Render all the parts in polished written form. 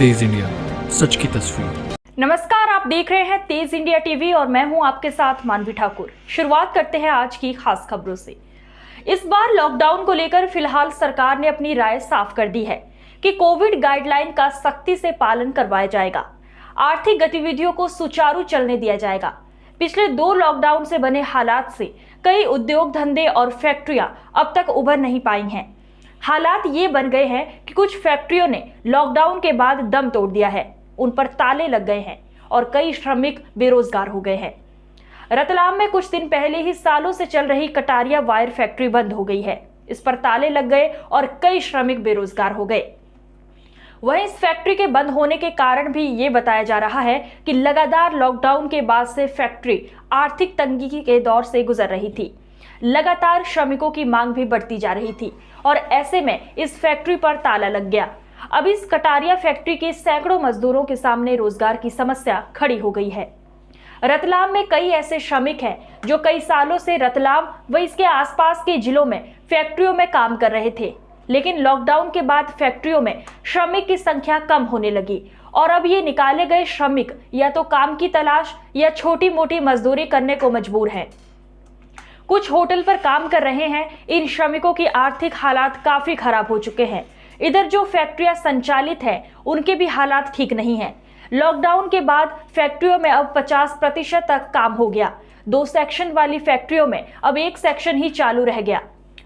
तेज India, सच की तस्वीर। नमस्कार, आप देख रहे हैं तेज इंडिया टीवी और मैं हूं आपके साथ मानवी ठाकुर। शुरुआत करते हैं आज की खास खबरों से। इस बार लॉकडाउन को लेकर फिलहाल सरकार ने अपनी राय साफ कर दी है कि कोविड गाइडलाइन का सख्ती से पालन करवाया जाएगा। आर्थिक गतिविधियों को सुचारू चलने दिया जाएगा। पिछले 2 लॉकडाउन से बने हालात से कई उद्योग धंधे और फैक्ट्रियां अब तक उभर नहीं पाई हैं। हालात ये बन गए हैं कि कुछ फैक्ट्रियों ने लॉकडाउन के बाद दम तोड़ दिया है, उन पर ताले लग गए हैं और कई श्रमिक बेरोजगार हो गए हैं। रतलाम में कुछ दिन पहले ही सालों से चल रही कटारिया वायर फैक्ट्री बंद हो गई है। इस पर ताले लग गए और कई श्रमिक बेरोजगार हो गए। वहीं इस फैक्ट्री के बंद होने के कारण भी ये बताया जा रहा है कि लगातार लॉकडाउन के बाद से फैक्ट्री आर्थिक तंगी के दौर से गुजर रही थी। लगातार श्रमिकों की मांग भी बढ़ती जा रही थी और ऐसे में इस फैक्ट्री पर ताला लग गया। अब इस कटारिया फैक्ट्री के सैकड़ों मजदूरों के सामने रोजगार की समस्या खड़ी हो गई है। रतलाम में कई ऐसे श्रमिक हैं जो कई सालों से रतलाम व इसके आसपास के जिलों में फैक्ट्रियों में काम कर रहे थे, लेकिन लॉकडाउन के बाद फैक्ट्रियों में श्रमिक की संख्या कम होने लगी और अब ये निकाले गए श्रमिक या तो काम की तलाश या छोटी मोटी मजदूरी करने को मजबूर हैं। कुछ होटल पर काम कर रहे हैं। इन श्रमिकोों की आर्थिक हालात काफी खराब हो चुके हैं। इधर जो फैक्ट्रियां संचालित हैं, उनके भी हालात ठीक नहीं हैं। लॉकडाउन के बाद फैक्ट्रियों में अब 50% तक काम हो गया। 2 सेक्शन वाली फैक्ट्रियों में अब 1 सेक्शन ही चालू रह गया।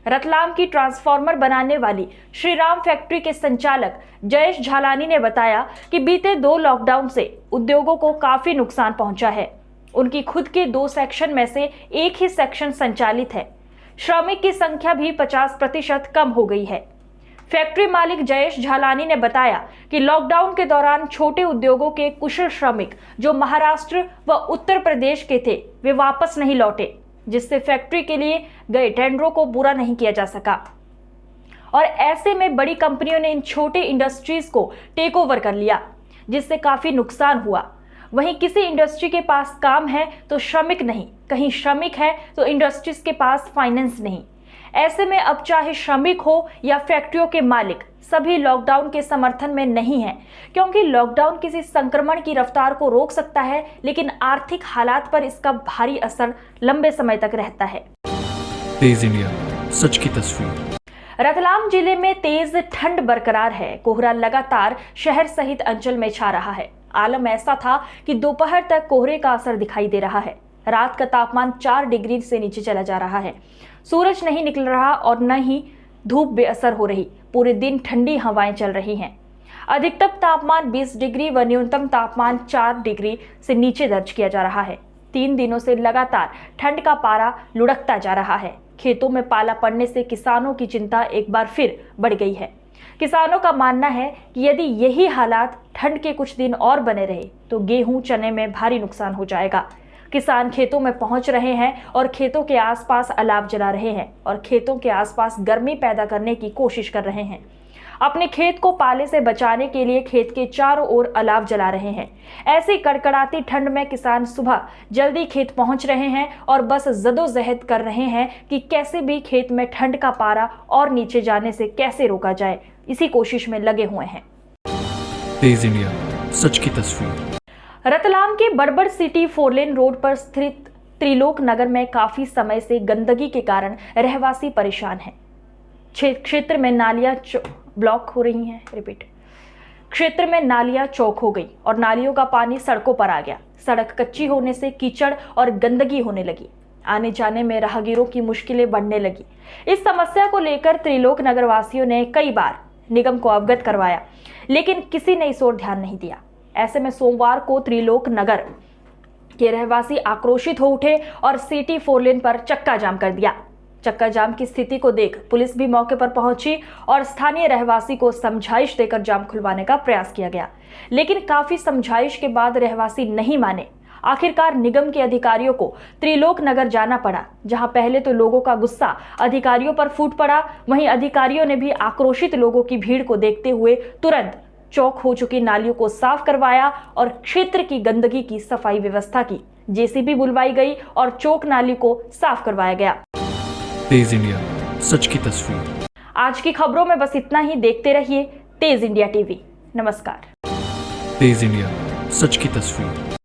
रतलाम की ट्रांसफार्मर बनाने वाली श्रीराम फैक्ट्री के संचालक जयेश झालानी ने बताया कि बीते 2 लॉकडाउन से उद्योगों को काफी नुकसान पहुंचा है। उनकी खुद के 2 सेक्शन में से 1 ही सेक्शन संचालित है। श्रमिक की संख्या भी 50% कम हो गई है। फैक्ट्री मालिक जयेश झालानी ने बताया कि लॉकडाउन के दौरान छोटे उद्योगों के कुशल श्रमिक जो महाराष्ट्र व उत्तर प्रदेश के थे, वे वापस नहीं लौटे, जिससे फैक्ट्री के लिए गए टेंडरों को पूरा नहीं किया जा सका और ऐसे में बड़ी कंपनियों ने इन छोटे इंडस्ट्रीज को टेक ओवर कर लिया, जिससे काफी नुकसान हुआ। वहीं किसी इंडस्ट्री के पास काम है तो श्रमिक नहीं, कहीं श्रमिक है तो इंडस्ट्रीज के पास फाइनेंस नहीं। ऐसे में अब चाहे श्रमिक हो या फैक्ट्रियों के मालिक, सभी लॉकडाउन के समर्थन में नहीं है, क्योंकि लॉकडाउन किसी संक्रमण की रफ्तार को रोक सकता है, लेकिन आर्थिक हालात पर इसका भारी असर लंबे समय तक रहता है। तेज इंडिया, सच की तस्वीर। रतलाम जिले में तेज ठंड बरकरार है। कोहरा लगातार शहर सहित अंचल में छा रहा है। आलम ऐसा था कि दोपहर तक कोहरे का असर दिखाई दे रहा है। रात का तापमान 4 डिग्री से नीचे चला जा रहा है। सूरज नहीं निकल रहा और न ही धूप बेअसर हो रही। पूरे दिन ठंडी हवाएं चल रही हैं। अधिकतम तापमान 20 डिग्री व न्यूनतम तापमान 4 डिग्री से नीचे दर्ज किया जा रहा है। 3 दिनों से लगातार ठंड का पारा लुढ़कता जा रहा है। खेतों में पाला पड़ने से किसानों की चिंता एक बार फिर बढ़ गई है। किसानों का मानना है कि यदि यही हालात ठंड के कुछ दिन और बने रहे तो गेहूं चने में भारी नुकसान हो जाएगा। किसान खेतों में पहुंच रहे हैं और खेतों के आसपास अलाव जला रहे हैं और खेतों के आसपास गर्मी पैदा करने की कोशिश कर रहे हैं। अपने खेत को पाले से बचाने के लिए खेत के चारों ओर अलाव जला रहे हैं। ऐसी कड़कड़ाती ठंड में किसान सुबह जल्दी खेत पहुंच रहे हैं और बस जदोजहद कर रहे हैं कि कैसे भी खेत में ठंड का पारा और नीचे जाने से कैसे रोका जाए, इसी कोशिश में लगे हुए हैं। तेज इंडिया, सच की तस्वीर। रतलाम के बड़बड़ सिटी 4 लेन रोड पर स्थित त्रिलोक नगर में काफी समय से गंदगी के कारण रहवासी परेशान हैं। क्षेत्र में नालियां ब्लॉक हो रही हैं। क्षेत्र में नालियां चौक हो गई और नालियों का पानी सड़कों पर आ गया। सड़क कच्ची होने से कीचड़ और गंदगी होने लगी। आने जाने में राहगीरों की मुश्किलें बढ़ने लगी। इस समस्या को लेकर त्रिलोक नगर वासियों ने कई बार निगम को अवगत करवाया, लेकिन किसी ने इस ओर ध्यान नहीं दिया। ऐसे में सोमवार को त्रिलोक नगर के रहवासी आक्रोशित हो उठे और सिटी 4 लेन पर चक्का जाम कर दिया। चक्का जाम की स्थिति को देख पुलिस भी मौके पर पहुंची और स्थानीय रहवासी को समझाइश देकर जाम खुलवाने का प्रयास किया गया, लेकिन काफी समझाइश के बाद रहवासी नहीं माने। आखिरकार निगम के अधिकारियों को त्रिलोक नगर जाना पड़ा, जहां पहले तो लोगों का गुस्सा अधिकारियों पर फूट पड़ा, वहीं अधिकारियों ने भी आक्रोशित लोगों की भीड़ को देखते हुए तुरंत चौक हो चुकी नालियों को साफ करवाया और क्षेत्र की गंदगी की सफाई व्यवस्था की। जेसीबी बुलवाई गई और चौक नाली को साफ करवाया गया। तेज इंडिया, सच की तस्वीर। आज की खबरों में बस इतना ही। देखते रहिए तेज इंडिया टीवी। नमस्कार। तेज इंडिया, सच की तस्वीर।